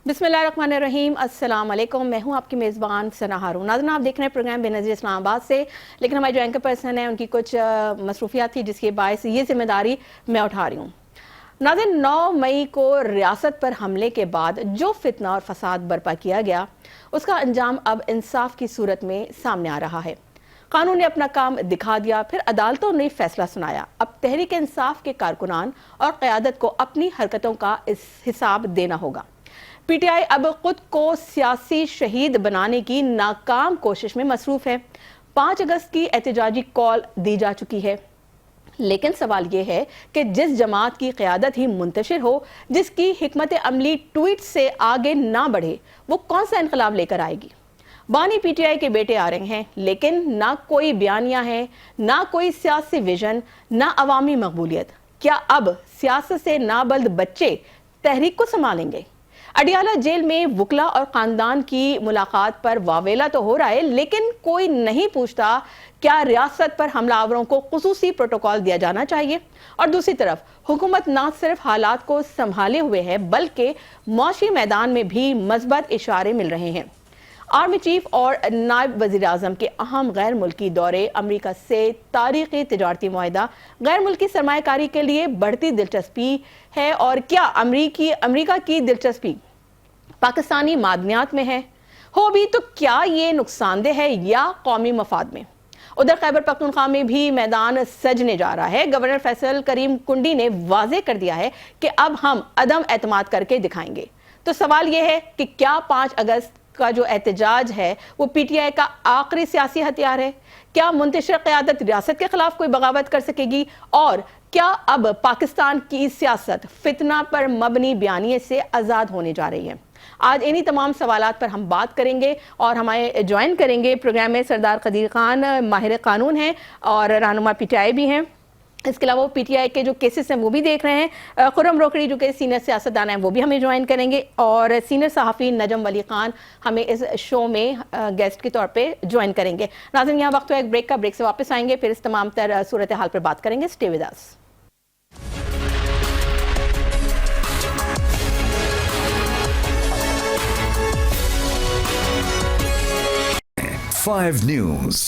बिस्मिल्लाहिर्रहमानिर्रहीम, अस्सलाम वालेकुम। मैं हूं आपकी मेज़बान सना हारून। नाज़रीन, आप देख रहे हैं प्रोग्राम बेनज़ीर इस्लामाबाद से, लेकिन हमारे जो एंकर पर्सन हैं उनकी कुछ मसरूफियात थी, जिसके बायस ये जिम्मेदारी मैं उठा रही हूँ। नाज़रीन, 9 मई को रियासत पर हमले के बाद जो फितना और फसाद बर्पा किया गया, उसका अंजाम अब इंसाफ की सूरत में सामने आ रहा है। कानून ने अपना काम दिखा दिया, फिर अदालतों ने फैसला सुनाया। अब तहरीक इंसाफ के कारकुनान और क़यादत को अपनी हरकतों का हिसाब देना होगा। पीटीआई अब खुद को सियासी शहीद बनाने की नाकाम कोशिश में मसरूफ है। 5 अगस्त की एहतजाजी कॉल दी जा चुकी है, लेकिन सवाल ये है कि जिस जमात की क़यादत ही मुंतशिर हो, जिसकी हिकमत अमली ट्वीट से आगे ना बढ़े, वो कौन सा इनकलाब लेकर आएगी। बानी पीटीआई के बेटे आ रहे हैं, लेकिन ना कोई बयानिया है, ना कोई सियासी विजन, ना अवामी मकबूलियत। क्या अब सियासत से नाबल्द बच्चे तहरीक को संभालेंगे? अडियाला जेल में वकला और खानदान की मुलाकात पर वावेला तो हो रहा है, लेकिन कोई नहीं पूछता क्या रियासत पर हमलावरों को खुसूसी प्रोटोकॉल दिया जाना चाहिए। और दूसरी तरफ हुकूमत न सिर्फ हालात को संभाले हुए है, बल्कि मौशी मैदान में भी मस्बत इशारे मिल रहे हैं। आर्मी चीफ और नायब वज़ीर आज़म के अहम गैर मुल्की दौरे, अमरीका से तारीख़ी तिजारती मुआहिदा, गैर मुल्की सरमायाकारी के लिए बढ़ती दिलचस्पी है। और क्या अमरीका की दिलचस्पी पाकिस्तानी मादनियात में है? हो भी तो क्या ये नुकसानदेह है या कौमी मफाद में? उधर खैबर पख्तूनख्वा में भी मैदान सजने जा रहा है। गवर्नर फैसल करीम कुंडी ने वाज़ेह कर दिया है कि अब हम अदम एतमाद करके दिखाएंगे। तो सवाल यह है कि क्या 5 अगस्त का जो एहतजाज है वो पीटीआई का आखिरी सियासी हथियार है? क्या मुंतशिर क़यादत रियासत के खिलाफ कोई बगावत कर सकेगी? और क्या अब पाकिस्तान की सियासत फितना पर मबनी बयानिए से आज़ाद होने जा रही है? आज इन्हीं तमाम सवालात पर हम बात करेंगे और हमारे ज्वाइन करेंगे प्रोग्राम में सरदार कदीर खान, माहिर कानून हैं और रहनुमा पीटीआई भी हैं। इसके अलावा वो पीटीआई के जो केसेस हैं वो भी देख रहे हैं। खुर्रम रोकड़ी जो कि सीनियर सियासतदान हैं वो भी हमें ज्वाइन करेंगे, और सीनियर सहाफ़ी नजम वली खान हमें इस शो में गेस्ट के तौर पे ज्वाइन करेंगे। नाज़रीन, यहाँ वक्त है एक ब्रेक का, ब्रेक से वापस आएंगे, फिर इस तमाम तर सूरत हाल पर बात करेंगे। Stay with us. 5 News.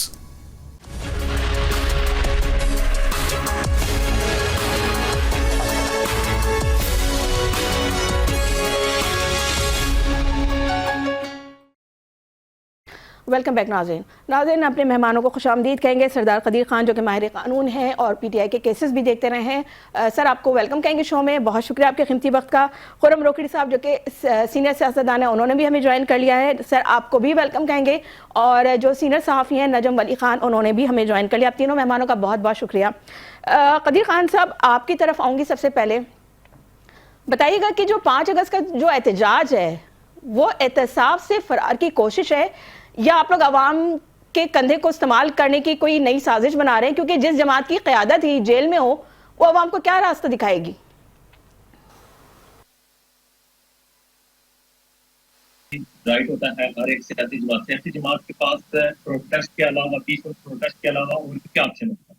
Welcome back नाज़रीन, अपने मेहमानों को खुशामदीद कहेंगे। सरदार कदीर खान जो कि माहिर कानून हैं और पीटीआई के केसेस भी देखते रहे हैं, सर आपको वेलकम कहेंगे शो में। बहुत शुक्रिया आपके कीमती वक्त का। खुर्रम रोकड़ी साहब जो कि सीनियर सियासतदान हैं, उन्होंने भी हमें ज्वाइन कर लिया है, सर आपको भी वेलकम कहेंगे। और जो सीनियर सहाफ़ी हैं नजम वली खान, उन्होंने भी हमें ज्वाइन कर लिया। आप तीनों मेहमानों का बहुत बहुत शुक्रिया। कदीर खान साहब, आपकी तरफ आऊँगी। सबसे पहले बताइएगा कि जो 5 अगस्त का जो एहतजाज है वो एहतसाब से फरार की कोशिश है, या आप लोग अवाम के कंधे को इस्तेमाल करने की कोई नई साजिश बना रहे हैं? क्योंकि जिस जमात की क़यादत ही जेल में हो, वो अवाम को क्या रास्ता दिखाएगी? राइट होता है हर एक सियासी जमात के पास प्रोटेस्ट के अलावा, पीसफुल प्रोटेस्ट के अलावा और क्या ऑप्शन होता है।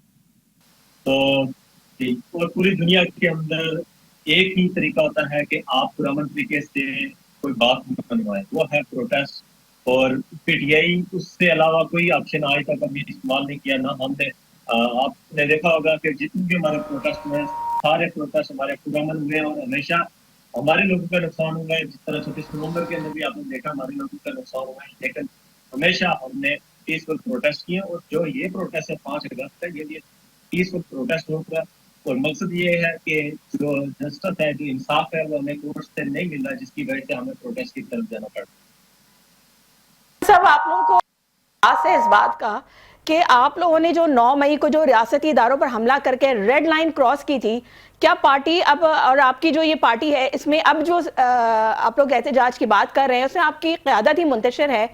तो और पूरी दुनिया के अंदर एक ही तरीका होता है कि आप पुरअमन तरीके से कोई बात मनवाएं, वो है प्रोटेस्ट। और पीटीआई उससे अलावा कोई ऑप्शन आज तक अभी इस्तेमाल नहीं किया ना हमने। आपने देखा होगा कि जितने भी हमारे प्रोटेस्ट में, सारे प्रोटेस्ट हमारे पुरअमन हुए और हमेशा हमारे लोगों का नुकसान हुआ है। जिस तरह 26 नवंबर के अंदर भी आपने देखा हमारे लोगों का नुकसान हुआ है, लेकिन हमेशा हमने पीसफुल प्रोटेस्ट किए। और जो ये प्रोटेस्ट है 5 अगस्त है, ये पीसफुल प्रोटेस्ट होगा। और मकसद ये है कि जो जस्टिस है, जो इंसाफ है, वो हमें कोर्ट से नहीं मिल रहा, जिसकी वजह से हमें प्रोटेस्ट की तरफ जाना पड़ा। सब आप लोगों को आस है इस बात का कि आप लोगों ने जो 9 मई को जो रियासती इदारों पर हमला करके रेड लाइन क्रॉस की थी, क्या पार्टी अब, और आपकी जो ये पार्टी है, इसमें अब जो आप लोग एहतजाज की बात कर रहे हैं, उसमें आपकी क़यादत ही मुंतशिर है,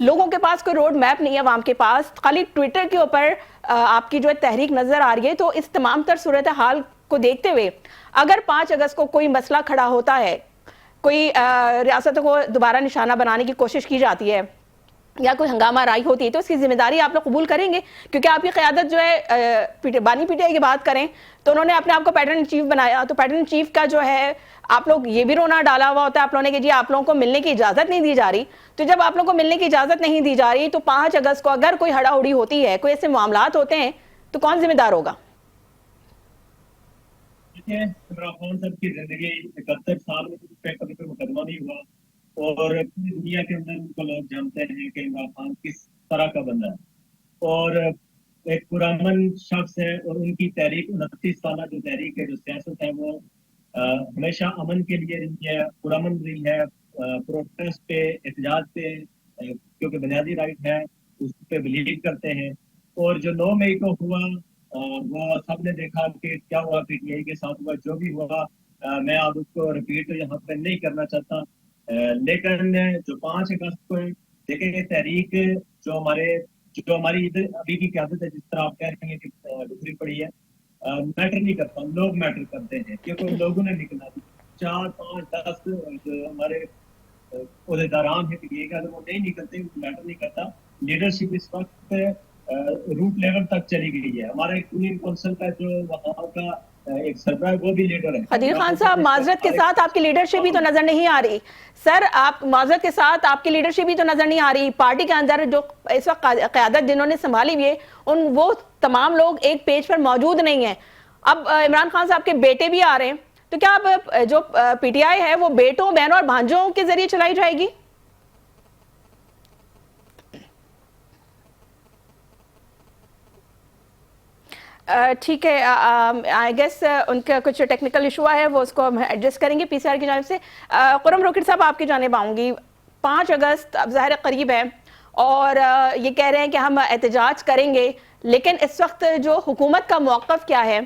लोगों के पास कोई रोड मैप नहीं है, अवाम के पास खाली ट्विटर के ऊपर आपकी जो तहरीक नजर आ रही है। तो इस तमाम तर सूरत हाल को देखते हुए अगर 5 अगस्त को कोई मसला खड़ा होता है, कोई रियासत को दोबारा निशाना बनाने की कोशिश की जाती है, یا کوئی ہنگامہ آرائی ہوتی ہے تو اس کی ذمہ داری آپ لوگ قبول کریں گے؟ کیونکہ آپ کی قیادت جو ہے بانی پی ٹی آئی کی بات کریں تو انہوں نے اپنے آپ کو پیٹرن ان چیف بنایا، تو پیٹرن ان چیف کا جو ہے آپ لوگ یہ بھی رونا ڈالا ہوا ہوتا ہے آپ لوگوں نے کہ جی آپ لوگوں کو ملنے کی اجازت نہیں دی جا رہی. تو جب آپ لوگوں کو ملنے کی اجازت نہیں دی جا رہی تو 5 اگست کو اگر کوئی ہڑا ہڑی ہوتی ہے، کوئی ایسے معاملات ہوتے ہیں تو کون ذمہ دار ہوگا؟ دیکھیں عمران خان صاحب کی زندگی 71 سال میں پہ کبھی کوئی مقدمہ نہیں ہوا، اور پوری دنیا کے اندر ان کو لوگ جانتے ہیں کہ عمران خان کس طرح کا بندہ ہے، اور ایک پرامن شخص ہے، اور ان کی تحریک 29 سالہ جو تحریک ہے، جو سیاست ہے، وہ ہمیشہ امن کے لیے رہی ہے، پرامن رہی ہے، پروٹیسٹ پہ، احتجاج پہ، کیونکہ بنیادی رائٹ ہے اس پہ بلیو کرتے ہیں. اور جو 9 مئی کو ہوا وہ سب نے دیکھا کہ کیا ہوا پی ٹی آئی کے ساتھ ہوا، جو بھی ہوا میں اب اس کو ریپیٹ یہاں پہ نہیں کرنا چاہتا، لیکن جو 5 اگست کو دیکھیں گے تحریک جو ہماری ابھی کی قیادت ہے، جس طرح آپ کہہ رہے ہیں کہ ڈگری پڑی ہے، میٹر نہیں کرتا، لوگ میٹر کرتے ہیں، کیونکہ لوگوں نے نکلا 4 5 10 جو ہمارے عہدیداران ہیں پی اگر وہ نہیں نکلتے، میٹر نہیں کرتا. لیڈرشپ اس وقت روٹ لیول تک چلی گئی ہے. ہمارا ایک یونین کونسل کا جو وہاں کا ایک سربراہ ہے وہ بھی لیڈر ہے. قدیر خان صاحب، معذرت کے ساتھ آپ کی لیڈرشپ بھی تو نظر نہیں آ رہی. سر آپ معذرت کے ساتھ آپ کی لیڈرشپ بھی تو نظر نہیں آ رہی. پارٹی کے اندر جو اس وقت قیادت جنہوں نے سنبھالی ہوئی ہے وہ تمام لوگ ایک پیج پر موجود نہیں ہیں. اب عمران خان صاحب کے بیٹے بھی آ رہے ہیں، تو کیا اب جو پی ٹی آئی ہے وہ بیٹوں، بہنوں اور بھانجوں کے ذریعے چلائی جائے گی؟ ٹھیک ہے، آئی گیس ان کا کچھ ٹیکنیکل ایشو ہے، وہ اس کو ہم ایڈجسٹ کریں گے پی سی آر کی جانب سے. خرم روکٹ صاحب آپ کی جانب آؤں گی. 5 اگست اب ظاہر قریب ہے اور یہ کہہ رہے ہیں کہ ہم احتجاج کریں گے، لیکن اس وقت جو حکومت کا موقف کیا ہے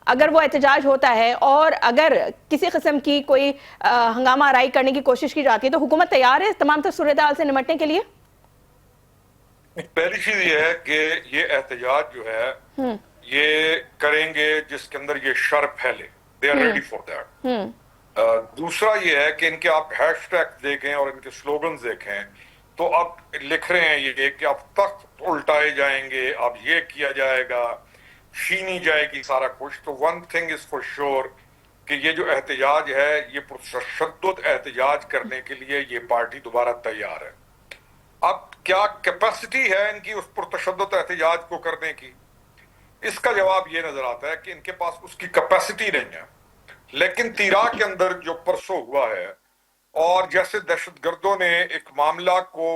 اگر وہ احتجاج ہوتا ہے اور اگر کسی قسم کی کوئی ہنگامہ آرائی کرنے کی کوشش کی جاتی ہے تو حکومت تیار ہے تمام تر صورتحال سے نمٹنے کے لیے؟ پہلی چیز یہ ہے کہ یہ احتجاج جو ہے یہ کریں گے جس کے اندر یہ شر پھیلے. They are ready for that. دوسرا یہ ہے کہ ان کے آپ ہیش ٹیگ دیکھیں اور ان کے سلوگنز دیکھیں تو اب لکھ رہے ہیں یہ کہ اب تخت الٹائے جائیں گے، اب یہ کیا جائے گا، چھینی جائے گی سارا کچھ. تو one thing is for sure کہ یہ جو احتجاج ہے یہ پرتشدد احتجاج کرنے کے لیے یہ پارٹی دوبارہ تیار ہے. اب کیا کیپیسٹی ہے ان کی اس پرتشدد احتجاج کو کرنے کی؟ اس کا جواب یہ نظر آتا ہے کہ ان کے پاس اس کی کیپیسٹی نہیں ہے. لیکن تیرا کے اندر جو پرسوں ہوا ہے اور جیسے دہشت گردوں نے ایک معاملہ کو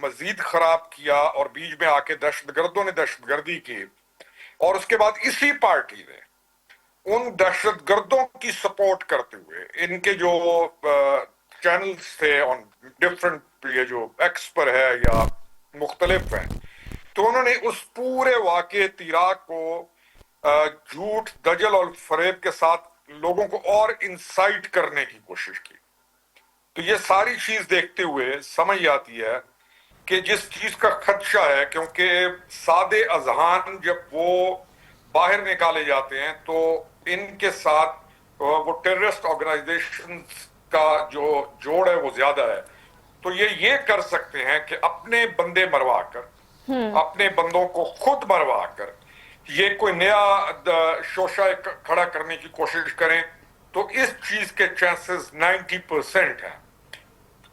مزید خراب کیا اور بیچ میں آ کے دہشت گردوں نے دہشت گردی کی، اور اس کے بعد اسی پارٹی نے ان دہشت گردوں کی سپورٹ کرتے ہوئے ان کے جو چینلز تھے آن ڈفرنٹ یہ جو ایکس پر ہے یا مختلف ہیں، تو انہوں نے اس پورے واقعے تیرا کو جھوٹ، دجل اور فریب کے ساتھ لوگوں کو اور انسائٹ کرنے کی کوشش کی. تو یہ ساری چیز دیکھتے ہوئے سمجھ آتی ہے کہ جس چیز کا خدشہ ہے، کیونکہ سادے اذہان جب وہ باہر نکالے جاتے ہیں تو ان کے ساتھ وہ ٹیررسٹ آرگنائزیشن کا جو جوڑ ہے وہ زیادہ ہے. تو یہ کر سکتے ہیں کہ اپنے بندے مروا کر، اپنے بندوں کو خود مروا کر یہ کوئی نیا شوشہ کھڑا کرنے کی کوشش کریں. تو اس چیز کے چانسز 90% ہیں.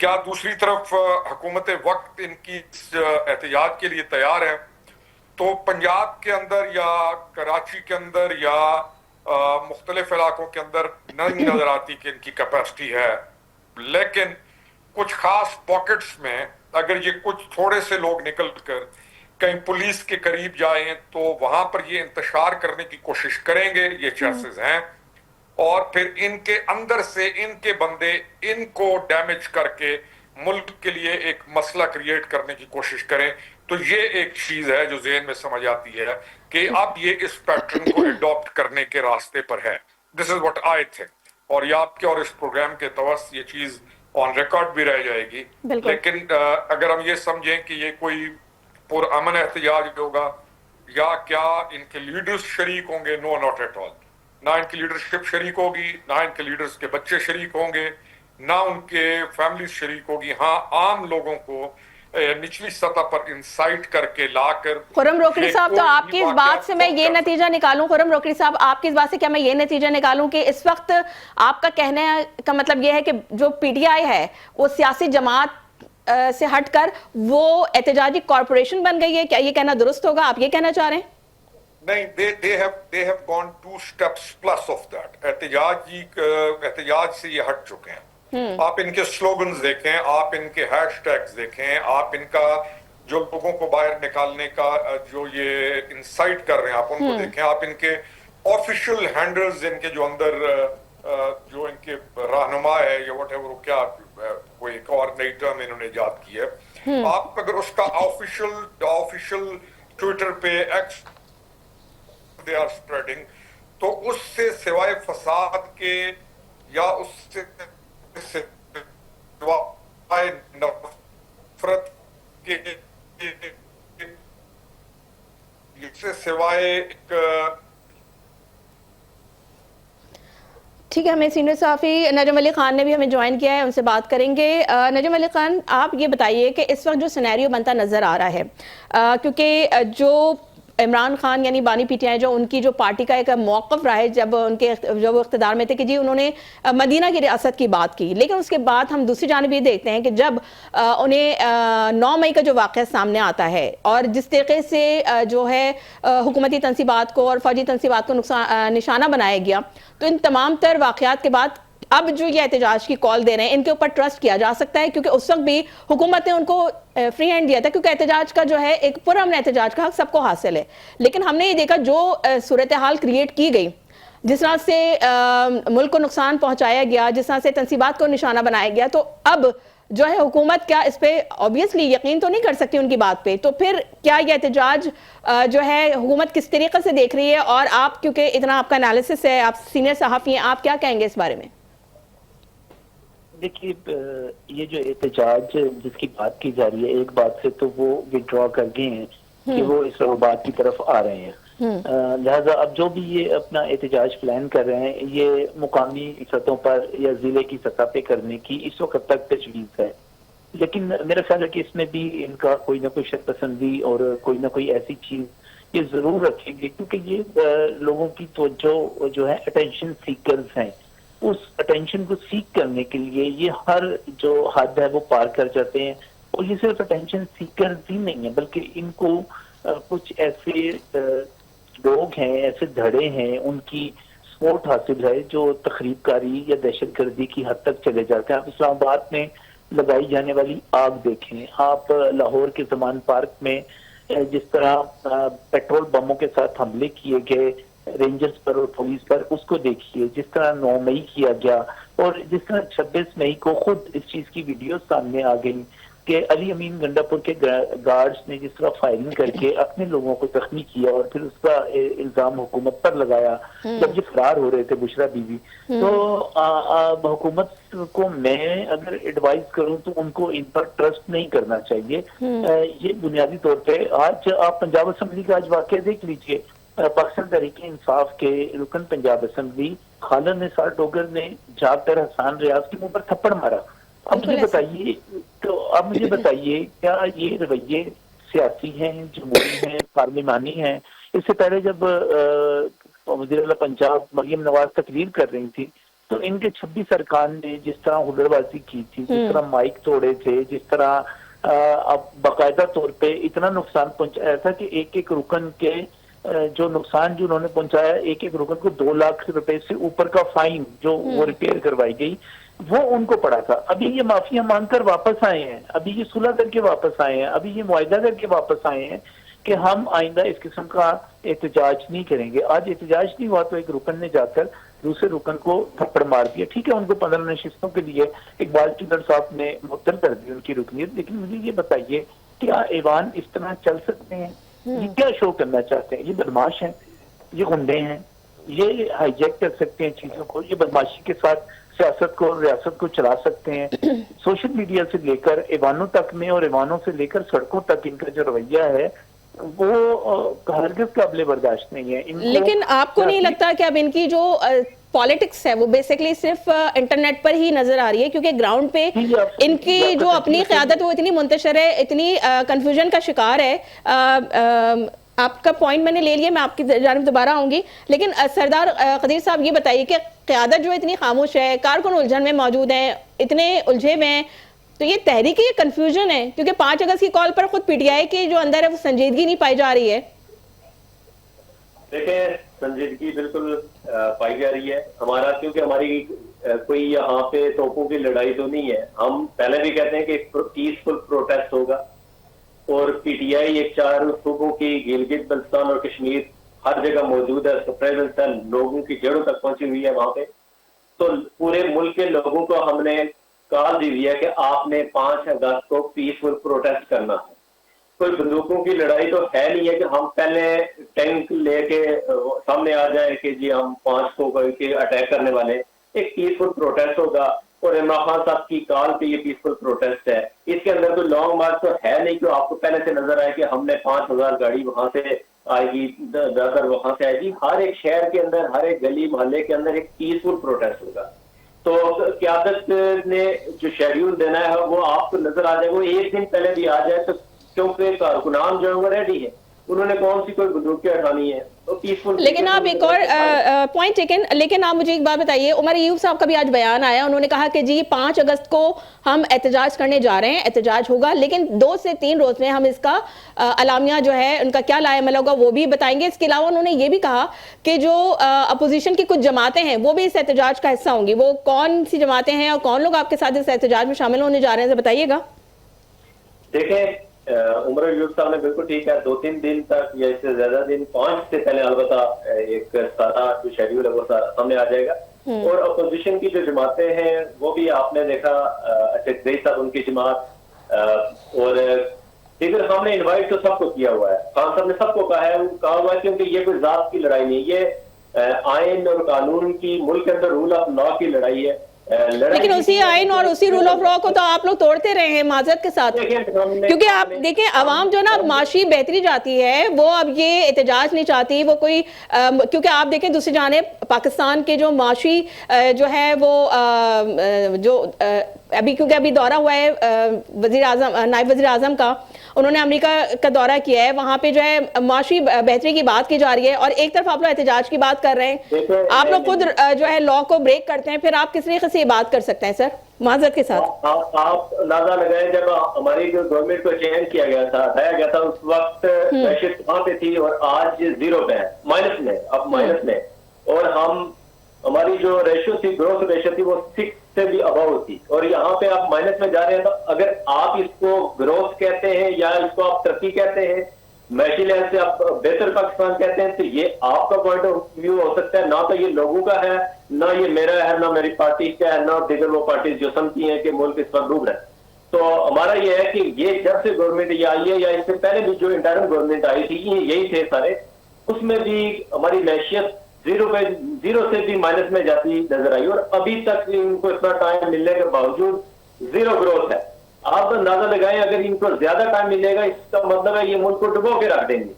کیا دوسری طرف حکومت وقت ان کی احتجاج کے لیے تیار ہے؟ تو پنجاب کے اندر یا کراچی کے اندر یا مختلف علاقوں کے اندر نہیں نظر آتی کہ ان کی کیپیسٹی ہے. لیکن کچھ خاص پاکٹس میں اگر یہ کچھ تھوڑے سے لوگ نکل کر کہیں پولیس کے قریب جائیں تو وہاں پر یہ انتشار کرنے کی کوشش کریں گے، یہ چانسز ہیں. اور پھر ان کے اندر سے ان کے بندے ان کو ڈیمیج کر کے ملک کے لیے ایک مسئلہ کریٹ کرنے کی کوشش کریں. تو یہ ایک چیز ہے جو ذہن میں سمجھ آتی ہے کہ اب یہ اس پیٹرن کو اڈاپٹ کرنے کے راستے پر ہے. دس از واٹ آئی تھنک. اور یہ آپ کے اور اس پروگرام کے توسط یہ چیز آن ریکارڈ بھی رہ جائے گی. لیکن اگر ہم یہ سمجھیں کہ یہ کوئی پرامن احتجاج ہوگا یا کیا ان کے لیڈرز شریک ہوں گے، نو ناٹ ایٹ آل. نہ ان کی لیڈرشپ شریک ہوگی، نہ ان کے لیڈرز کے بچے شریک ہوں گے، نہ ان کے فیملیز شریک ہوگی. ہاں عام لوگوں کو निचली सतह पर इंसाइट करके लाकर खुर्रम रोकड़ी साहब, तो कोई भी आपकी इस बात वाकयात से मैं को ये कर नतीजा निकालूं, खुर्रम रोकड़ी साहब, आपकी इस बात से क्या मैं ये नतीजा निकालूं कि इस वक्त आपका कहने का मतलब ये है कि जो पीटीआई है वो सियासी जमात से हटकर वो एहतजाजी कॉरपोरेशन बन गई है? क्या ये कहना दुरुस्त होगा? आप ये कहना चाह रहे हैं? नहीं, they have gone 2 steps plus of that. एहतजाज से ये हट चुके हैं। आप इनके स्लोगन्स देखें, आप इनके हैशटैग्स देखें, आप इनका जो लोगों को बाहर निकालने का जो ये इंसाइट कर रहे हैं, आप उनको देखें, आप इनके ऑफिशियल हैंडल्स, इनके जो अंदर जो इनके रहनुमा है या व्हाटएवर, क्या कोई एक और नई टर्म इन्होंने इजाद की है, आप अगर उसका ऑफिशियल ट्विटर पे एक्स दे आर स्प्रेडिंग, तो उससे सिवाय फसाद के या उससे सिवाय नफरत के, इससे सिवाय एक ठीक है, हमें सीनियर सहाफ़ी नजम अली खान ने भी हमें ज्वाइन किया है, उनसे बात करेंगे। नजम अली खान, आप ये बताइए कि इस वक्त जो सिनेरियो बनता नज़र आ रहा है, क्योंकि जो इमरान खान यानी बानी पीटीआई, जो उनकी जो पार्टी का एक मौक़िफ़ रहा है जब वो इक़्तिदार में थे कि जी उन्होंने मदीना की रियासत की बात की, लेकिन उसके बाद हम दूसरी जानिब ये देखते हैं कि जब उन्हें 9 मई का जो वाक़या सामने आता है और जिस तरीके से जो है हुकूमती तनसीबात को और फ़ौजी तनसीबात को निशाना बनाया गया, तो इन तमाम तर वाक़यात के बाद अब जो ये एहतजाज की कॉल दे रहे हैं, इनके ऊपर ट्रस्ट किया जा सकता है? क्योंकि उस वक्त भी हुकूमत ने उनको फ्री हैंड दिया था, क्योंकि एहतजाज का जो है एक पुरअमन एहतजाज का हक सबको हासिल है। लेकिन हमने ये देखा जो सूरत हाल क्रिएट की गई, जिस तरह से मुल्क को नुकसान पहुंचाया गया, जिस तरह से तनसीबात को निशाना बनाया गया, तो अब जो है हुकूमत क्या इस पे ऑब्वियसली यकीन तो नहीं कर सकती उनकी बात पे, तो फिर क्या ये एहतजाज जो है हुकूमत किस तरीके से देख रही है? और आप, क्योंकि इतना आपका एनालिसिस है, आप सीनियर सहाफ़ी हैं, आप क्या कहेंगे इस बारे में? देखिए, ये जो एहतजाज जिसकी बात की जा रही है, एक बात से तो वो विड्रॉ कर गए हैं कि वो इस्लामाबाद की तरफ आ रहे हैं, लिहाजा अब जो भी ये अपना एहतजाज प्लान कर रहे हैं, ये मुकामी सतहों पर या जिले की सतह पे करने की इस वक्त तक तजवीज़ है। लेकिन मेरा ख्याल है कि इसमें भी इनका कोई ना कोई शर्पसंदी और कोई ना कोई ऐसी चीज ये जरूर रखेंगे, क्योंकि ये लोगों की तवज्जो जो है अटेंशन सीकर्स हैं, उस अटेंशन को सीख करने के लिए ये हर जो हद है वो पार कर जाते हैं। और ये सिर्फ अटेंशन सीकर्स ही नहीं है, बल्कि इनको कुछ ऐसे लोग हैं, ऐसे धड़े हैं, उनकी सपोर्ट हासिल है जो तखरीबकारी या दहशतगर्दी की हद तक चले जाते हैं। आप इस्लामाबाद में लगाई जाने वाली आग देखें, आप लाहौर के जमान पार्क में जिस तरह पेट्रोल बमों के साथ हमले किए गए रेंजर्स पर और पुलिस पर, उसको देखिए, जिस तरह 9 मई किया गया और जिस तरह 26 मई को खुद इस चीज की वीडियो सामने आ गई कि अली अमीन गंडापुर के गार्ड्स ने जिस तरह फायरिंग करके अपने लोगों को जख्मी किया और फिर उसका इल्जाम हुकूमत पर लगाया जब ये फरार हो रहे थे बुशरा बीवी। तो हुकूमत को मैं अगर एडवाइस करूं तो उनको इन पर ट्रस्ट नहीं करना चाहिए। ये बुनियादी तौर पे आज आप पंजाब असेंबली का आज वाकया देख लीजिए, पाकिस्तान तहरीक इंसाफ के रुकन पंजाब असेंबली खालिद निसार डोगर ने जाकर हसन रियाज के मुंह पर थप्पड़ मारा। अब मुझे बताइए क्या ये रवैये सियासी हैं, जमहूरी हैं, पार्लिमानी हैं? इससे पहले जब वज़ीर पंजाब मरियम नवाज तकरीर कर रही थी तो इनके 26 अरकान ने जिस तरह हुल्लड़बाजी की थी, जिस तरह माइक तोड़े थे, जिस तरह अब बाकायदा तौर पे इतना नुकसान पहुंचाया था कि एक एक रुकन के जो नुकसान जो उन्होंने पहुंचाया, एक एक रुकन को 2 लाख रुपए से ऊपर का फाइन जो वो रिपेयर करवाई गई वो उनको पड़ा था। अभी ये माफिया मांगकर वापस आए हैं, अभी ये सुलह करके वापस आए हैं, अभी ये मुआहिदा करके वापस आए हैं कि हम आइंदा इस किस्म का एहतजाज नहीं करेंगे। आज एहतजाज नहीं हुआ तो एक रुकन ने जाकर दूसरे रुकन को थप्पड़ मार दिया। ठीक है, उनको 15 नशिस्तों के लिए इकबाल चुंदर साहब ने मुअत्तल कर दी उनकी रुकनीत, लेकिन मुझे ये बताइए क्या ऐवान इस तरह चल सकते हैं? ये क्या शो करना चाहते हैं? ये बदमाश हैं, ये गुंडे हैं, ये हाईजैक कर सकते हैं चीजों को, ये बदमाशी के साथ सियासत को रियासत को चला सकते हैं। सोशल मीडिया से लेकर ऐवानों तक में और ऐवानों से लेकर सड़कों तक इनका जो रवैया है वो हरगिज़ काबिल बर्दाश्त नहीं है। लेकिन आपको नहीं लगता कि अब इनकी जो पॉलिटिक्स है वो बेसिकली सिर्फ इंटरनेट पर ही नजर आ रही है, क्योंकि ग्राउंड पे इनकी जो अपनी क़यादत वो इतनी मुंतशिर है, इतनी कंफ्यूजन का शिकार है। आपका पॉइंट मैंने ले लिया, मैं आपकी जानिब दोबारा आऊंगी, लेकिन सरदार कदीर साहब ये बताइए कि क़यादत जो इतनी खामोश है, कारकुन उलझन में मौजूद हैं, इतने उलझे हुए हैं, तो ये तहरीक ये कंफ्यूजन है, क्योंकि 5 अगस्त की कॉल पर खुद पीटीआई की जो अंदर है वो संजीदगी नहीं पाई जा रही है। देखें, संजीदगी बिल्कुल पाई जा रही है हमारा, क्योंकि हमारी कोई यहाँ पे तोपों की लड़ाई तो नहीं है। हम पहले भी कहते हैं कि पीसफुल प्रोटेस्ट होगा, और पीटीआई एक 4 सूबों की गिलगित बल्तिस्तान और कश्मीर हर जगह मौजूद है, प्रेजेंस लोगों की जड़ों तक पहुंची हुई है वहां पे। तो पूरे मुल्क के लोगों को हमने कॉल दी हुई है कि आपने 5 अगस्त को पीसफुल प्रोटेस्ट करना है। कोई बंदूकों की लड़ाई तो है नहीं है कि हम पहले टैंक लेके सामने आ जाए कि जी हम 5 को के अटैक करने वाले। एक पीसफुल प्रोटेस्ट होगा, और इमरान खान साहब की कॉल पे ये पीसफुल प्रोटेस्ट है। इसके अंदर कोई लॉन्ग मार्च तो है नहीं कि आपको पहले से नजर आए कि हमने 5000 गाड़ी वहां से आएगी, ज्यादातर वहां से आएगी। हर एक शहर के अंदर, हर एक गली मोहल्ले के अंदर एक पीसफुल प्रोटेस्ट होगा। तो क़यादत ने जो शेड्यूल देना है वो आपको नजर आ जाएगा। वो एक दिन पहले भी आ जाए तो, क्योंकि कारकुनान जो है वो रेडी है, उन्होंने कौन सी कोई बंदूकें उठानी है, तो पीसफुल। लेकिन आप एक और पॉइंट टेकन, लेकिन आप मुझे एक बात बताइए, उमर अयूब साहब का भी आज बयान आया, उन्होंने कहा कि जी 5 अगस्त को हम एहतजाज करने जा रहे हैं, एहतजाज होगा, लेकिन 2 से 3 रोज में हम इसका अलामिया जो है उनका क्या लाएमल होगा वो भी बताएंगे। इसके अलावा उन्होंने ये भी कहा कि जो अपोजिशन की कुछ जमातें हैं वो भी इस एहतजाज का हिस्सा होंगी। वो कौन सी जमातें हैं और कौन लोग आपके साथ इस एहतजाज में शामिल होने जा रहे हैं, बताइएगा। देखें, उमर अयूब साहब ने बिल्कुल ठीक है, 2-3 दिन तक या इससे ज्यादा दिन, 5 से पहले अलबत्ता एक सारा जो शेड्यूल है वो सामने आ जाएगा। और अपोजिशन की जो जमातें हैं वो भी आपने देखा, अशद साहब उनकी जमात, और इधर हमने इनवाइट तो सबको किया हुआ है। खान साहब ने सबको कहा हुआ है, क्योंकि ये कोई जात की लड़ाई नहीं, ये आइन और कानून की, मुल्क के अंदर रूल ऑफ लॉ की लड़ाई है। लेकिन उसी आइन और उसी रूल ऑफ लॉ को तो आप लोग तोड़ते रहे हैं माजरत के साथ, क्योंकि आप देखें अवाम जो ना माशी बेहतरी चाहती है, वो अब ये एहतजाज नहीं चाहती, वो कोई क्योंकि आप देखें दूसरी जानिब पाकिस्तान के जो माशी जो है वो जो अभी, क्योंकि अभी दौरा हुआ है वज़ीर आज़म, नायब वज़ीर आज़म का, उन्होंने अमेरिका का दौरा किया है, वहाँ पे जो है माशी बेहतरी की बात की जा रही है, और एक तरफ आप लोग एहतजाज की बात कर रहे हैं। आप लोग खुद जो है लॉ को ब्रेक करते हैं, फिर आप किस तरीके से ये बात कर सकते हैं सर माजरत के साथ? आप अंदाजा लगाए, जब हमारी जो गवर्नमेंट को चेंज किया गया था, हटाया गया था, उस वक्त दहशत वहां पे थी और आज 0 पे है, माइनस में, अब माइनस में। और हमारी जो रेशियो थी, ग्रोथ रेशियो थी, वो 6 से भी अबव थी, और यहाँ पे आप माइनस में जा रहे हैं। तो अगर आप इसको ग्रोथ कहते हैं या इसको आप तरक्की कहते हैं, मैशी लिहाज से आप बेहतर पाकिस्तान कहते हैं, तो ये आपका पॉइंट ऑफ व्यू हो सकता है, ना तो ये लोगों का है, ना ये मेरा है, ना मेरी पार्टी का है, ना दीगर वो पार्टी जो समझती हैं कि मुल्क इस पर डूब रहा है। तो हमारा ये है कि ये जब से गवर्नमेंट ये आई है, या इससे पहले भी जो इंटरनल गवर्नमेंट आई थी, ये यही थे सारे, उसमें भी हमारी मैशियत 0 से भी माइनस में जाती नजर आई, और अभी तक इनको इतना टाइम मिलने के बावजूद 0 ग्रोथ है। आप अंदाजा लगाएं, अगर इनको ज्यादा टाइम मिलेगा, इसका मतलब है ये मुल्क को डुबो के रख देंगे।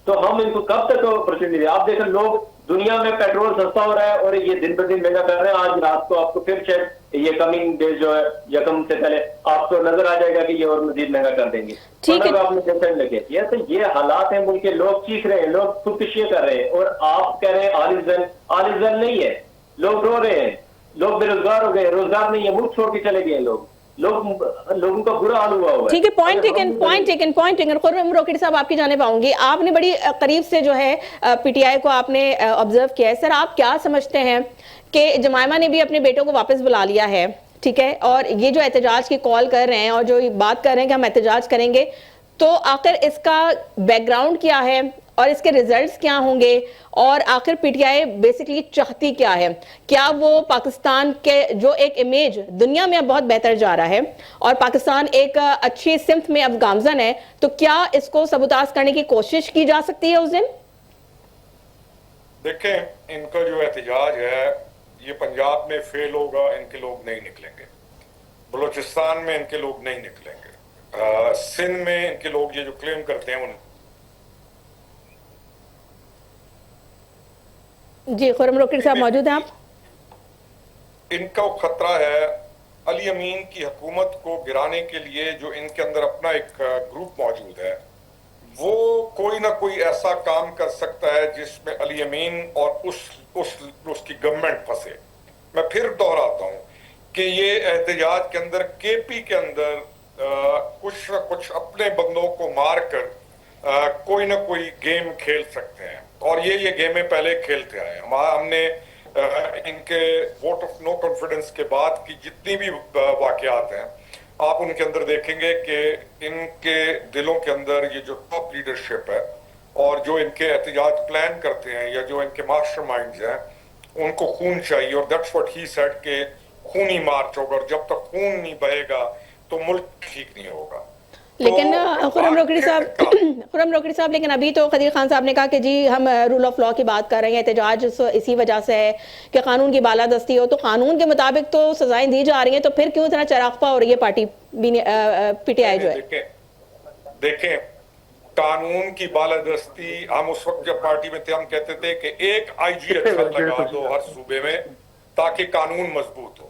तो हम इनको कब तक अपॉर्चुनिटी? आप देखें, लोग दुनिया में पेट्रोल सस्ता हो रहा है और ये दिन ब दिन महंगा कर रहे हैं। आज रात को आपको फिर शायद ये कमिंग डेज जो है, या कम से पहले आपको नजर आ जाएगा कि ये और मजीद महंगा कर देंगे। ठीक है, आपने जैसे लगे ये हालात हैं मुल्क के, लोग चीख रहे हैं, लोग खुदकुशियां कर रहे हैं, और आप कह रहे हैं आलिजन नहीं है, लोग रो रहे हैं, लोग बेरोजगार हो गए, रोजगार नहीं है, मुल्क छोड़ के चले गए लोगों का बुरा हाल हुआ है। ठीक है, पॉइंट टेकन। खुर्रम रोकेट साहब, आपकी जानिब आऊंगी। आपने बड़ी करीब से जो है पीटीआई को आपने ऑब्जर्व किया है, सर आप क्या समझते हैं कि जमायमा ने भी अपने बेटों को वापस बुला लिया है, ठीक है, और ये जो एहतजाज की कॉल कर रहे हैं और जो बात कर रहे हैं कि हम एहतजाज करेंगे, तो आखिर इसका बैकग्राउंड क्या है और इसके रिजल्ट्स क्या होंगे, और आखिर पीटीआई बेसिकली चाहती क्या है? क्या वो पाकिस्तान के जो एक इमेज दुनिया में बहुत बेहतर जा रहा है और पाकिस्तान एक अच्छी सिमत में अब गामजन है, तो क्या इसको सबूताज करने की कोशिश की जा सकती है उस दिन? देखें, इनका जो एहतजाज है ये पंजाब में फेल होगा, इनके लोग नहीं निकलेंगे, बलूचिस्तान में इनके लोग नहीं निकलेंगे, सिंध में इनके लोग ये जो क्लेम करते हैं जी खुर्रम रोकेट साहब मौजूद हैं आप? ان کا خطرہ ہے علی امین کی حکومت کو گرانے کے لیے جو ان کے اندر اپنا ایک گروپ موجود ہے وہ کوئی نہ کوئی ایسا کام کر سکتا ہے جس میں علی امین اور اس کی گورنمنٹ پھنسے. میں پھر دہراتا ہوں کہ یہ احتجاج کے اندر کے پی کے اندر کچھ نہ کچھ اپنے بندوں کو مار کر کوئی نہ کوئی گیم کھیل سکتے ہیں اور یہ گیمیں پہلے کھیلتے آئے. ہم نے ان کے ووٹ آف نو کانفیڈنس کے بعد کی جتنی بھی واقعات ہیں آپ ان کے اندر دیکھیں گے کہ ان کے دلوں کے اندر یہ جو ٹاپ لیڈرشپ ہے اور جو ان کے احتجاج پلان کرتے ہیں یا جو ان کے ماسٹر مائنڈز ہیں ان کو خون چاہیے اور دیٹس واٹ ہی سیڈ کہ خونی مارچ ہوگا اور جب تک خون نہیں بہے گا تو ملک ٹھیک نہیں ہوگا. لیکن خرم روکڑی صاحب لیکن ابھی تو قدیر خان صاحب نے کہا کہ جی ہم رول آف لا کی بات کر رہے ہیں, احتجاج اسی وجہ سے ہے کہ قانون کی بالادستی ہو, تو قانون کے مطابق تو سزائیں دی جا رہی ہیں, تو پھر کیوں اتنا چراغپا ہو رہی ہے پارٹی پی ٹی آئی جو ہے؟ دیکھیں قانون کی بالادستی ہم اس وقت جب پارٹی میں تھے ہم کہتے تھے کہ ایک آئی جی اچھا لگا دو ہر صوبے میں تاکہ قانون مضبوط ہو.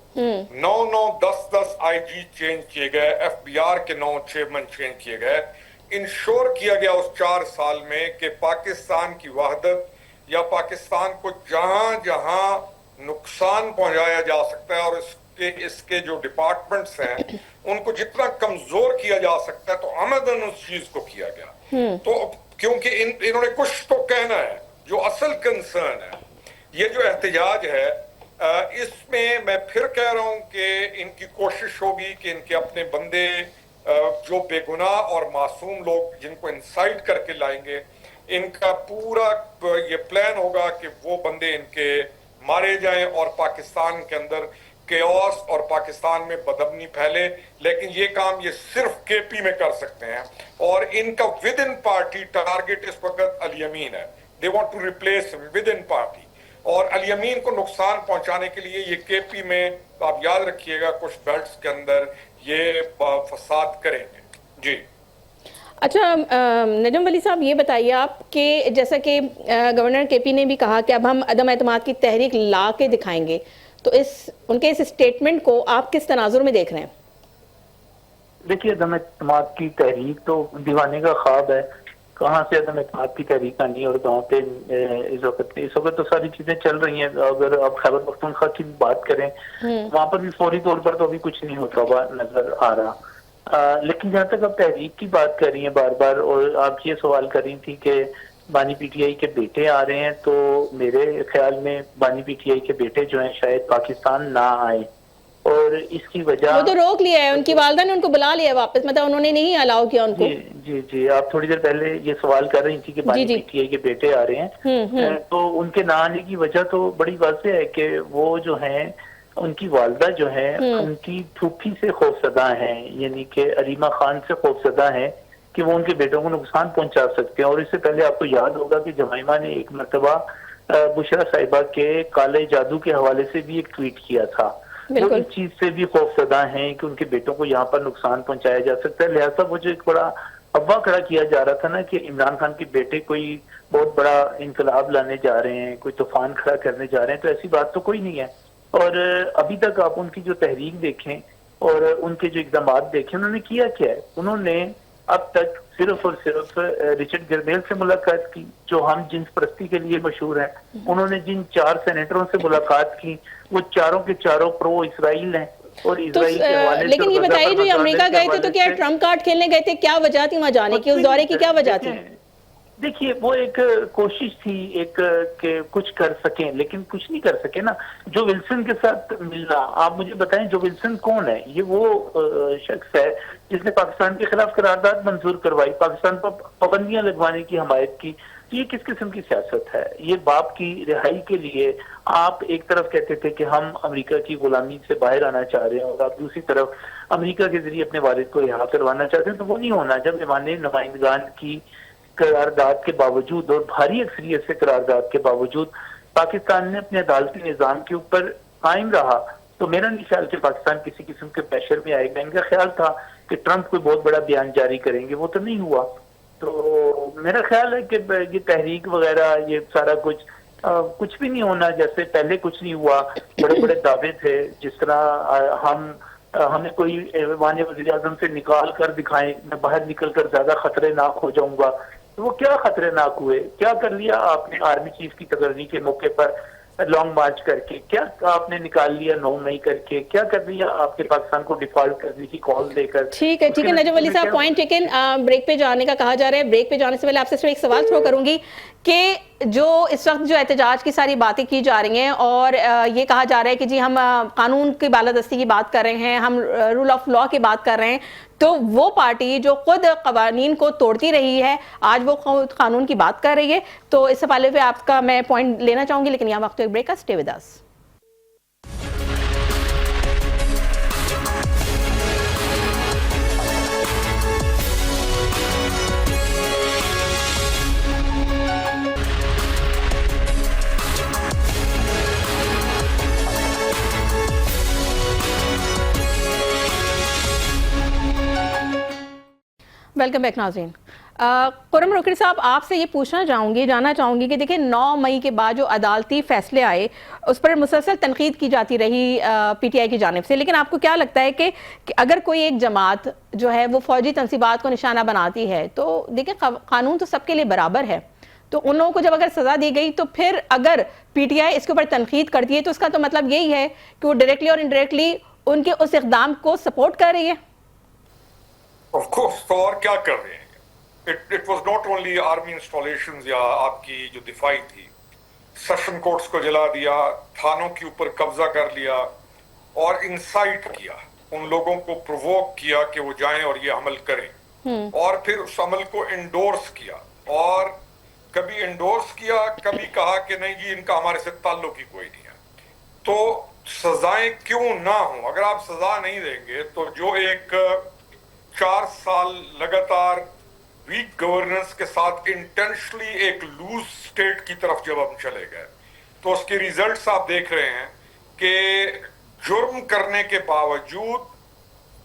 9-10 آئی جی چینج کیے گئے, ایف بی آر کے 9 چیئرمین چینج کیے گئے. انشور کیا گیا اس 4 سال میں کہ پاکستان کی وحدت یا پاکستان کو جہاں جہاں نقصان پہنچایا جا سکتا ہے اور اس کے جو ڈپارٹمنٹس ہیں ان کو جتنا کمزور کیا جا سکتا ہے تو عمدن اس چیز کو کیا گیا. تو کیونکہ انہوں نے کچھ تو کہنا ہے. جو اصل کنسرن ہے یہ جو احتجاج ہے اس میں پھر کہہ رہا ہوں کہ ان کی کوشش ہوگی کہ ان کے اپنے بندے جو بے گناہ اور معصوم لوگ جن کو انسائٹ کر کے لائیں گے ان کا پورا یہ پلان ہوگا کہ وہ بندے ان کے مارے جائیں اور پاکستان کے اندر کیوس اور پاکستان میں بدامنی پھیلے. لیکن یہ کام یہ صرف کے پی میں کر سکتے ہیں اور ان کا ود ان پارٹی ٹارگٹ اس وقت علی امین ہے. They want to replace within party اور علی امین کو نقصان پہنچانے کے لیے یہ کے پی میں آپ یاد رکھیے گا کچھ بیلٹس کے اندر یہ فساد کریں گے. جی اچھا نجم ولی صاحب یہ بتائیے آپ کہ جیسا کہ گورنر کے پی نے بھی کہا کہ اب ہم عدم اعتماد کی تحریک لا کے دکھائیں گے, تو ان کے اس اسٹیٹمنٹ کو آپ کس تناظر میں دیکھ رہے ہیں؟ دیکھیے عدم اعتماد کی تحریک تو دیوانے کا خواب ہے. کہاں سے عدم اعتماد کی تحریک آنی اور کہاں پہ اس وقت تو ساری چیزیں چل رہی ہیں. اگر آپ خیبر پختونخوا کی بات کریں وہاں پر بھی فوری طور پر تو ابھی کچھ نہیں ہوتا ہوا نظر آ رہا. لیکن جہاں تک آپ تحریک کی بات کر رہی ہیں بار بار اور آپ یہ سوال کر رہی تھی کہ بانی پی ٹی آئی کے بیٹے آ رہے ہیں, تو میرے خیال میں بانی پی ٹی آئی کے بیٹے جو ہیں شاید پاکستان نہ آئے اور اس کی وجہ وہ تو روک لیا ہے, ان کی والدہ نے ان کو بلا لیا واپس, مطلب انہوں نے نہیں الاؤ کیا ان کو. جی آپ تھوڑی دیر پہلے یہ سوال کر رہی تھی کہ بانی پی ٹی آئی کے بیٹے آ رہے ہیں, تو ان کے نہ آنے کی وجہ تو بڑی واضح ہے کہ وہ جو ہیں ان کی والدہ جو ہے ان کی پھوپھی سے خوفزدہ ہیں, یعنی کہ علیمہ خان سے خوفزدہ ہیں کہ وہ ان کے بیٹوں کو نقصان پہنچا سکتے ہیں. اور اس سے پہلے آپ کو یاد ہوگا کہ جمائمہ نے ایک مرتبہ بشرا صاحبہ کے کالے جادو کے حوالے سے بھی ایک ٹویٹ کیا تھا. وہ اس چیز سے بھی خوفزدہ ہیں کہ ان کے بیٹوں کو یہاں پر نقصان پہنچایا جا سکتا ہے. لہٰذا وہ جو ایک بڑا افواہ کھڑا کیا جا رہا تھا نا کہ عمران خان کے بیٹے کوئی بہت بڑا انقلاب لانے جا رہے ہیں, کوئی طوفان کھڑا کرنے جا رہے ہیں, تو ایسی بات تو کوئی نہیں ہے. اور ابھی تک آپ ان کی جو تحریک دیکھیں اور ان کے جو اقدامات دیکھیں انہوں نے کیا کیا ہے. انہوں نے اب تک صرف اور صرف رچرڈ گرمیل سے ملاقات کی جو ہم جنس پرستی کے لیے مشہور ہیں. انہوں نے جن 4 سینیٹروں سے ملاقات کی وہ چاروں کے چاروں پرو اسرائیل ہیں اور اسرائیل کے حوالے سے. لیکن یہ بتائیے جو امریکہ گئے تھے تو کیا ٹرمپ کارڈ کھیلنے گئے تھے, کیا وجہ تھی وہاں جانے کی, اس دورے کی کیا وجہ تھی؟ دیکھیے وہ ایک کوشش تھی ایک کہ کچھ کر سکیں لیکن کچھ نہیں کر سکے نا. جو ولسن کے ساتھ ملنا, آپ مجھے بتائیں جو ولسن کون ہے؟ یہ وہ شخص ہے جس نے پاکستان کے خلاف قرارداد منظور کروائی, پاکستان پر پابندیاں لگوانے کی حمایت کی. یہ کس قسم کی سیاست ہے؟ یہ باپ کی رہائی کے لیے آپ ایک طرف کہتے تھے کہ ہم امریکہ کی غلامی سے باہر آنا چاہ رہے ہیں اور آپ دوسری طرف امریکہ کے ذریعے اپنے والد کو رہا کروانا چاہتے ہیں. تو وہ نہیں ہونا. جب ایوان نمائندگان کی قرارداد کے باوجود اور بھاری اکثریت سے قرارداد کے باوجود پاکستان نے اپنے عدالتی نظام کے اوپر قائم رہا, تو میرا نہیں خیال کہ پاکستان کسی قسم کے پریشر میں آئے گا. ان کا خیال تھا کہ ٹرمپ کوئی بہت بڑا بیان جاری کریں گے, وہ تو نہیں ہوا. تو میرا خیال ہے کہ یہ تحریک وغیرہ یہ سارا کچھ कुछ भी नहीं होना, जैसे पहले कुछ नहीं हुआ, बड़े बड़े दावे थे, जिस तरह हमें कोई माननीय वज़ीर आज़म से निकाल कर दिखाएं, मैं बाहर निकल कर ज्यादा खतरनाक हो जाऊंगा, तो वो क्या खतरनाक हुए? क्या कर लिया आपने आर्मी चीफ की तकर्री के मौके पर लॉन्ग मार्च करके? क्या आपने निकाल लिया 9 मई करके? क्या कर दिया आपके पाकिस्तान को डिफॉल्ट करने की कॉल देकर? ठीक है नजब अली साहब, पॉइंट टेकन। ब्रेक पे जाने का कहा जा रहा है। ब्रेक पे जाने से पहले आपसे सिर्फ एक सवाल थ्रो करूंगी कि जो इस वक्त जो एहतजाज की सारी बातें की जा रही हैं और ये कहा जा रहा है कि जी हम कानून की बालादस्ती की बात कर रहे हैं, हम रूल ऑफ लॉ की बात कर रहे हैं, तो वो पार्टी जो खुद कवानीन को तोड़ती रही है आज वो कानून की बात कर रही है। तो इससे पहले भी आपका मैं पॉइंट लेना चाहूंगी, लेकिन यहाँ वक्त एक ब्रेक का। Stay with us. Welcome back नाज़रीन। खुर्रम रोकड़ी साहब, आपसे ये जानना चाहूँगी कि देखिए 9 मई के बाद जो अदालती फैसले आए उस पर मुसलसल तनकीद की जाती रही पीटीआई की जानिब से, लेकिन आपको क्या लगता है कि अगर कोई एक जमात जो है वो फौजी तनसीबात को निशाना बनाती है, तो देखिए कानून तो सबके लिए बराबर है, तो उन लोगों को जब अगर सज़ा दी गई तो फिर अगर पीटीआई इसके ऊपर तनकीद करती है तो उसका तो मतलब यही है कि वो डायरेक्टली और इनडायरेक्टली उनके उस इक़दाम को सपोर्ट कर रही है। ऑफ कोर्स, तो और क्या कर रहे हैं? It was not only army installations या आपकी जो दिफाई थी, सेशन कोर्ट्स को जला दिया, थानों के ऊपर कब्जा कर लिया और इंसाइट किया, उन लोगों को प्रोवोक किया कि वो जाएं और ये अमल करें, और फिर उस अमल को इंडोर्स किया, और कभी इंडोर्स किया, कभी कहा कि नहीं जी इनका हमारे से ताल्लुक ही कोई नहीं है। तो सजाएं क्यों ना हो? अगर आप सजा नहीं देंगे तो जो एक 4 साल लगातार वीक गवर्नेंस के साथ इंटेंशनली एक लूज स्टेट की तरफ जब हम चले गए, तो उसके रिजल्ट्स आप देख रहे हैं कि जुर्म करने के बावजूद,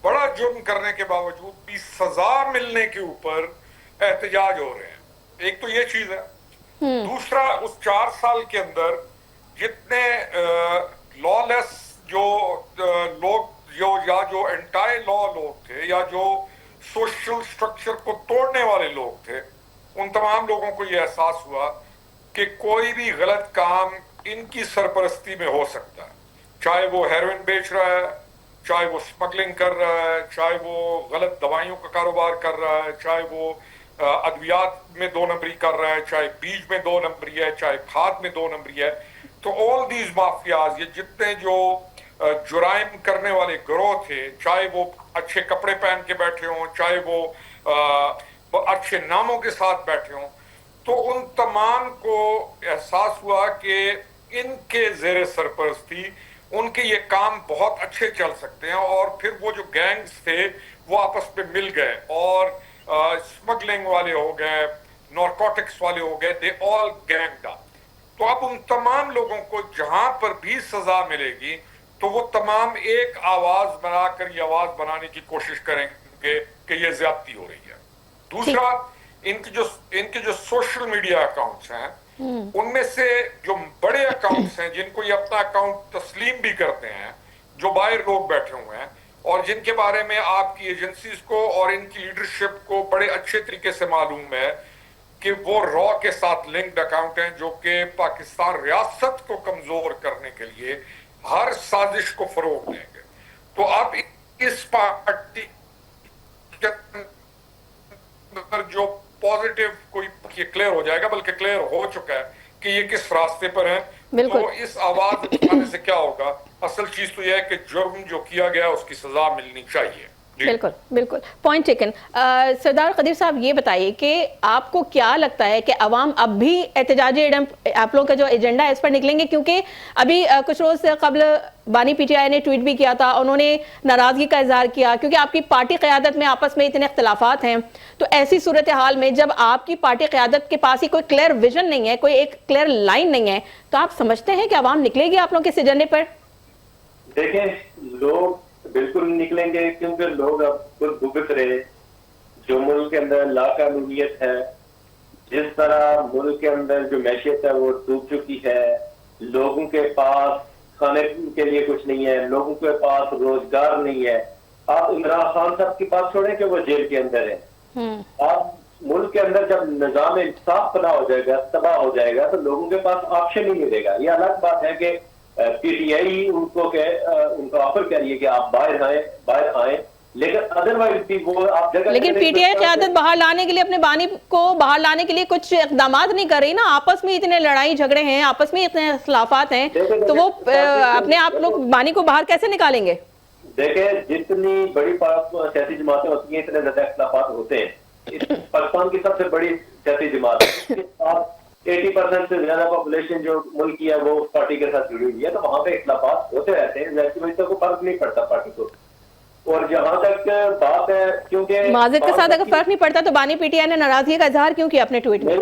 बड़ा जुर्म करने के बावजूद भी सजा मिलने के ऊपर एहतजाज हो रहे हैं। एक तो ये चीज है। दूसरा, उस 4 साल के अंदर जितने लॉलेस जो लोग जो एंटाई लॉ लोग थे या जो सोशल स्ट्रक्चर को तोड़ने वाले लोग थे, उन तमाम लोगों को यह एहसास हुआ कि कोई भी गलत काम इनकी सरपरस्ती में हो सकता है, चाहे वो हेरोइन बेच रहा है, चाहे वो स्मगलिंग कर रहा है, चाहे वो गलत दवाइयों का कारोबार कर रहा है, चाहे वो अद्वियात में 2 नंबरी कर रहा है, चाहे बीज में 2 नंबरी है, चाहे खाद में 2 नंबरी है। तो ऑल दीज माफियाज, ये जितने जो जुराइम करने वाले गिरोह थे, चाहे वो अच्छे कपड़े पहन के बैठे हों, चाहे वो अच्छे नामों के साथ बैठे हों, तो उन तमाम को एहसास हुआ कि इनके ज़ेरे सरपरस्ती उनके ये काम बहुत अच्छे चल सकते हैं। और फिर वो जो गैंग्स थे वो आपस में मिल गए और स्मगलिंग वाले हो गए, नारकोटिक्स वाले हो गए, दे ऑल गैंग्ड अप। तो अब उन तमाम लोगों को जहां पर भी सजा मिलेगी तो वो तमाम एक आवाज बनाकर ये आवाज बनाने की कोशिश करेंगे कि ये ज्यादती हो रही है। दूसरा, इनके जो सोशल मीडिया अकाउंट्स हैं, उनमें से जो बड़े अकाउंट्स हैं जिनको ये अपना अकाउंट तस्लीम भी करते हैं, जो बाहर लोग बैठे हुए हैं और जिनके बारे में आपकी एजेंसीज को और इनकी लीडरशिप को बड़े अच्छे तरीके से मालूम है कि वो रॉ के साथ लिंक्ड अकाउंट हैं, जो कि पाकिस्तान रियासत को कमजोर करने के लिए हर साजिश को फरोग देंगे। तो अब इस पार्टी के अंदर जो पॉजिटिव कोई ये क्लियर हो जाएगा, बल्कि क्लियर हो चुका है कि ये किस रास्ते पर है। तो इस आवाज उठाने से क्या होगा? असल चीज तो यह है कि जुर्म जो किया गया उसकी सजा मिलनी चाहिए। बिल्कुल बिल्कुल, पॉइंट टेकन। सरदार कदीर साहब, ये बताइए कि आपको क्या लगता है कि अवाम अब भी एहतजाजी आप लोगों का जो एजेंडा है इस पर निकलेंगे? क्योंकि अभी कुछ रोज कबल बानी पीटीआई ने ट्वीट भी किया था, उन्होंने नाराजगी का इजहार किया क्योंकि आपकी पार्टी क़यादत में आपस में इतने इख्तलाफात हैं। तो ऐसी सूरत हाल में जब आपकी पार्टी क़यादत के पास ही कोई क्लियर विजन नहीं है, कोई एक क्लियर लाइन नहीं है, तो आप समझते हैं कि अवाम निकलेगी आप लोगों के इस एजेंडे पर? देखें, लोग बिल्कुल निकलेंगे, क्योंकि लोग अब खुद भुगत रहे। जो मुल्क के अंदर लाकानूनियत है, جس طرح ملک کے اندر جو معیشت ہے وہ ڈوب چکی ہے، لوگوں کے پاس کھانے کے لیے کچھ نہیں ہے، لوگوں کے پاس روزگار نہیں ہے. آپ عمران خان صاحب کی بات چھوڑیں کہ وہ جیل کے اندر ہے. آپ ملک کے اندر جب نظام انصاف بنا ہو جائے گا، تباہ ہو جائے گا، تو لوگوں کے پاس آپشن ہی نہیں رہے گا. یہ الگ بات ہے کہ پی ٹی آئی ان کو آفر کریے کہ آپ باہر آئیں، لیکن ادروائز بھی وہ آپ جگہ. لیکن پی ٹی آئی قیادت باہر لانے کے لیے اپنے بانی کو باہر لانے کے لیے کچھ اقدامات نہیں کر رہی نا. آپس میں اتنے لڑائی جھگڑے ہیں، آپس میں اتنے اختلافات ہیں، تو وہ اپنے آپ لوگ بانی کو باہر کیسے نکالیں گے؟ دیکھیں جتنی بڑی سیاسی جماعتیں ہوتی ہیں اتنے زیادہ اختلافات ہوتے ہیں. پاکستان کی سب سے بڑی سیاسی جماعت 80% سے زیادہ پاپولیشن جو ملک کی ہے وہ اس پارٹی کے ساتھ جڑی ہوئی ہے، تو وہاں پہ اختلافات ہوتے رہتے ہیں. ویسی وجہ سے کوئی فرق نہیں پڑتا پارٹی کو. اور جہاں تک بات ہے کیونکہ معذرت کے ساتھ اگر فرق نہیں پڑتا تو بانی پی ٹی آئی نے ناراضگی کا اظہار کیوں کیا اپنے ٹویٹ میں؟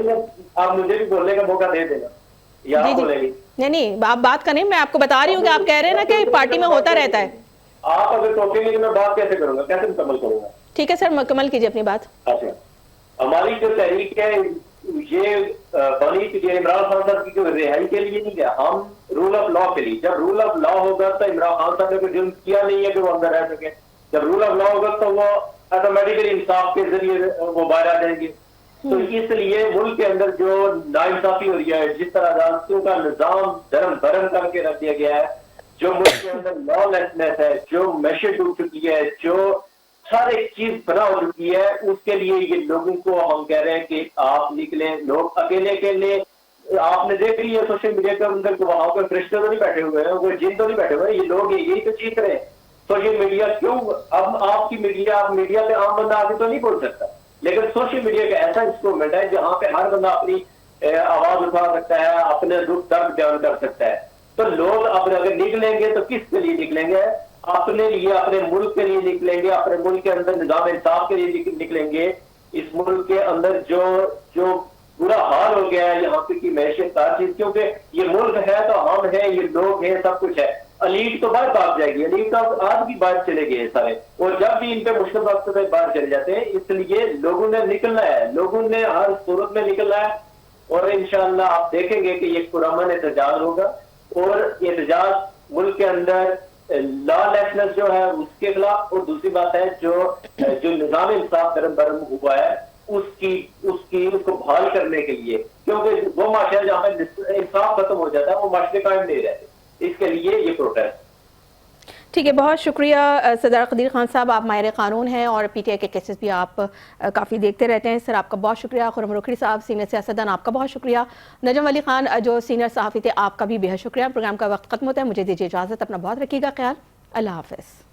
آپ مجھے بھی بولنے کا موقع دے دینا یا آپ بولیں گے. نہیں آپ بات کریں، میں آپ کو بتا رہی ہوں کہ آپ کہہ رہے ہیں نا کہ پارٹی میں ہوتا رہتا ہے. آپ اگر ٹوکیں گے کہ میں بات کیسے کروں گا، کیسے مکمل کروں گا؟ ٹھیک ہے سر، مکمل کیجیے اپنی بات. اچھا، ہماری جو تحریک ہے یہ بنی کہ عمران خان صاحب کی رہائی کے لیے نہیں ہے، ہم رول آف لا کے لیے. جب رول آف لا ہوگا تو عمران خان صاحب نے کوئی جرم کیا نہیں ہے کہ وہ اندر رہ سکے. جب رول آف لا ہوگا تو وہ آٹومیٹیکلی انصاف کے ذریعے وہ باہر آ جائیں گے. تو اس لیے ملک کے اندر جو ناانصافی ہو رہی ہے، جس طرح عدالتوں کا نظام درم برم کر کے رکھ دیا گیا ہے، جو ملک کے اندر لا لیسنس ہے، جو معیشت ڈوب چکی ہے، جو ہر ایک چیز بنا ہو چکی ہے، اس کے لیے یہ لوگوں کو ہم کہہ رہے ہیں کہ آپ نکلیں. لوگ اکیلے اکیلے آپ نے دیکھ لی ہے سوشل میڈیا کے اندر کہ وہاں پہ فرشتے تو نہیں بیٹھے ہوئے ہیں، کوئی جن تو نہیں بیٹھے ہوئے ہیں، یہ لوگ یہی تو چیز کریں. سوشل میڈیا کیوں اب آپ کی میڈیا پہ عام بندہ آگے تو نہیں بول سکتا، لیکن سوشل میڈیا کا ایسا انسٹرومنٹ ہے جہاں پہ ہر بندہ اپنی آواز اٹھا سکتا ہے، اپنے دکھ درد بیان کر سکتا ہے. تو لوگ اب اگر نکلیں گے تو کس کے لیے نکلیں گے؟ اپنے لیے، اپنے ملک کے لیے نکلیں گے، اپنے ملک کے اندر نظام انصاف کے لیے نکلیں گے. اس ملک کے اندر جو برا حال ہو گیا ہے یہاں پہ کی معیشت ہر چیز، کیونکہ یہ ملک ہے تو ہم ہیں، یہ لوگ ہیں، سب کچھ ہے. الیٹ تو باہر بھاگ جائے گی، الیٹ تو آج بھی باہر چلے گئے سارے، اور جب بھی ان پہ مشکل وقت پہ باہر چلے جاتے ہیں. اس لیے لوگوں نے نکلنا ہے، لوگوں نے ہر صورت میں نکلنا ہے. اور انشاءاللہ آپ دیکھیں گے کہ یہ پرامن احتجاج ہوگا، اور احتجاج ملک کے اندر لا لیسنس جو ہے اس کے خلاف، اور دوسری بات ہے جو نظام انصاف درم برم ہوا ہے اس کو بحال کرنے کے لیے، کیونکہ وہ معاشرہ جہاں پہ انصاف ختم ہو جاتا ہے وہ معاشرے قائم نہیں رہتے. اس کے لیے یہ پروٹیسٹ. ٹھیک ہے، بہت شکریہ صدر قدیر خان صاحب، آپ ماہر قانون ہیں اور پی ٹی آئی کے کیسز بھی آپ کافی دیکھتے رہتے ہیں. سر آپ کا بہت شکریہ. خرم روکھڑی صاحب سینئر سیاستدان، آپ کا بہت شکریہ. نجم ولی خان جو سینئر صحافی تھے، آپ کا بھی بے حد شکریہ. پروگرام کا وقت ختم ہوتا ہے، مجھے دیجیے اجازت. اپنا بہت رکھیے گا خیال. اللہ حافظ.